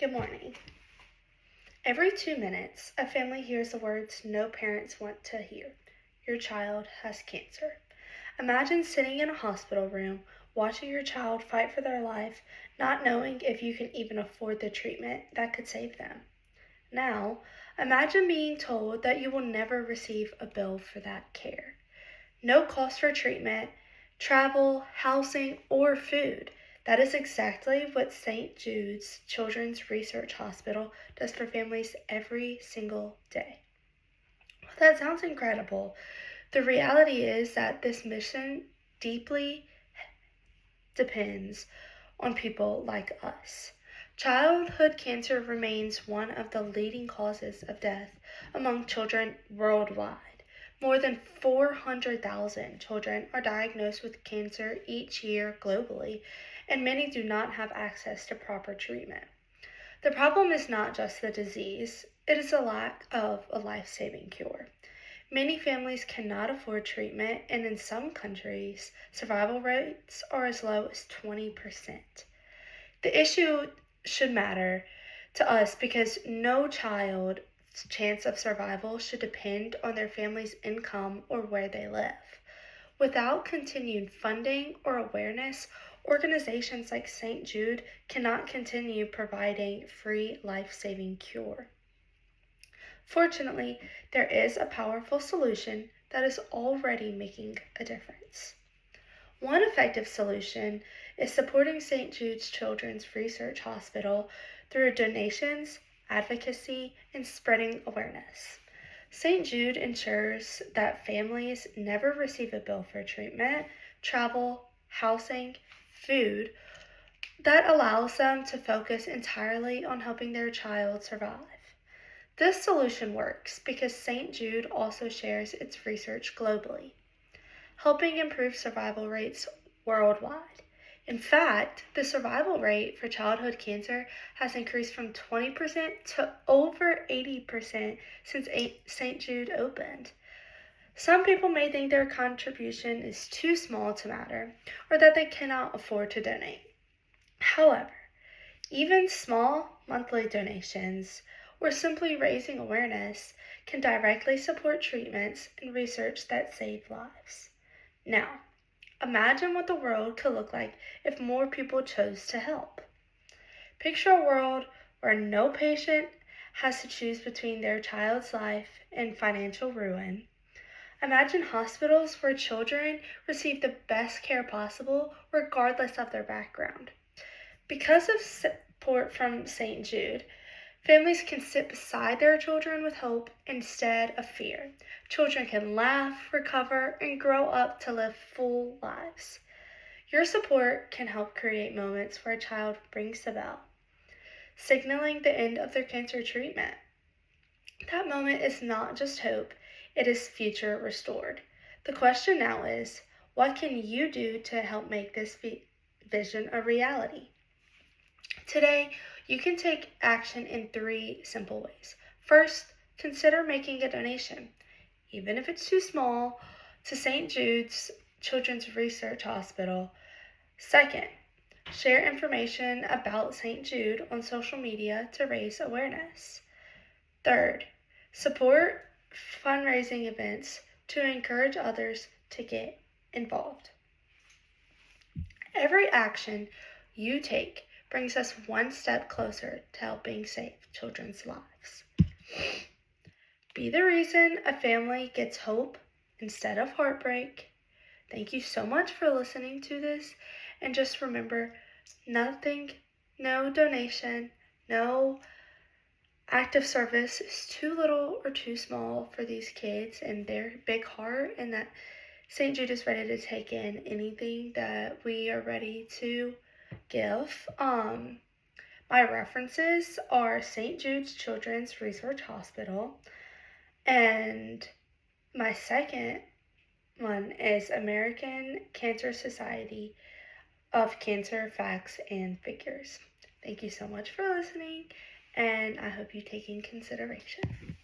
Good morning. Every 2 minutes, a family hears the words no parents want to hear. Your child has cancer. Imagine sitting in a hospital room, watching your child fight for their life, not knowing if you can even afford the treatment that could save them. Now, imagine being told that you will never receive a bill for that care. No cost for treatment, travel, housing, or food. That is exactly what St. Jude's Children's Research Hospital does for families every single day. Well, that sounds incredible. The reality is that this mission deeply depends on people like us. Childhood cancer remains one of the leading causes of death among children worldwide. More than 400,000 children are diagnosed with cancer each year globally, and many do not have access to proper treatment. The problem is not just the disease, it is a lack of a life-saving cure. Many families cannot afford treatment, and in some countries, survival rates are as low as 20%. The issue should matter to us because no child's chance of survival should depend on their family's income or where they live. Without continued funding or awareness, organizations like St. Jude cannot continue providing free life-saving cure. Fortunately, there is a powerful solution that is already making a difference. One effective solution is supporting St. Jude's Children's Research Hospital through donations, advocacy, and spreading awareness. St. Jude ensures that families never receive a bill for treatment, travel, housing, food that allows them to focus entirely on helping their child survive. This solution works because St. Jude also shares its research globally, helping improve survival rates worldwide. In fact, the survival rate for childhood cancer has increased from 20% to over 80% since St. Jude opened. Some people may think their contribution is too small to matter, or that they cannot afford to donate. However, even small monthly donations or simply raising awareness can directly support treatments and research that save lives. Now, imagine what the world could look like if more people chose to help. Picture a world where no patient has to choose between their child's life and financial ruin. Imagine hospitals where children receive the best care possible regardless of their background. Because of support from St. Jude, families can sit beside their children with hope instead of fear. Children can laugh, recover, and grow up to live full lives. Your support can help create moments where a child rings the bell, signaling the end of their cancer treatment. That moment is not just hope, it is future restored. The question now is, what can you do to help make this vision a reality? Today, you can take action in 3 simple ways. First, consider making a donation, even if it's too small, to St. Jude's Children's Research Hospital. Second, share information about St. Jude on social media to raise awareness. Third, support fundraising events to encourage others to get involved. Every action you take brings us one step closer to helping save children's lives. Be the reason a family gets hope instead of heartbreak. Thank you so much for listening to this, and just remember, nothing, no donation, no act of service is too little or too small for these kids and their big heart, and that St. Jude is ready to take in anything that we are ready to give. My references are St. Jude's Children's Research Hospital, and my second one is American Cancer Society of Cancer Facts and Figures. Thank you so much for listening, and I hope you take in consideration.